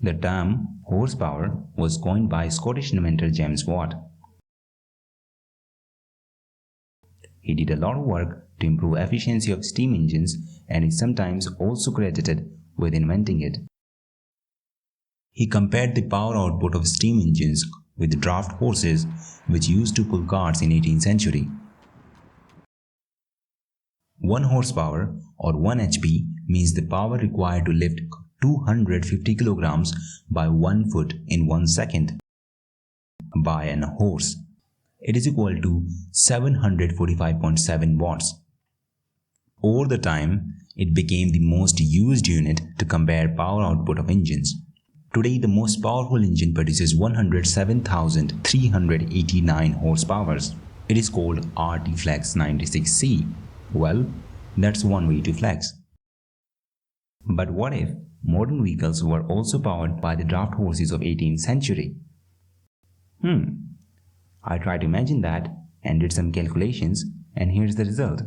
The term horsepower was coined by Scottish inventor James Watt. He did a lot of work to improve efficiency of steam engines and is sometimes also credited with inventing it. He compared the power output of steam engines with draft horses which used to pull carts in 18th century. 1 horsepower or 1 HP means the power required to lift 250 kilograms by 1 foot in 1 second by an horse. It is equal to 745.7 watts. Over the time, it became the most used unit to compare power output of engines. Today, the most powerful engine produces 107,389 horsepower. It is called RT Flex 96C. Well, that's one way to flex. But what if modern vehicles were also powered by the draft horses of 18th century? I tried to imagine that and did some calculations, and here's the result.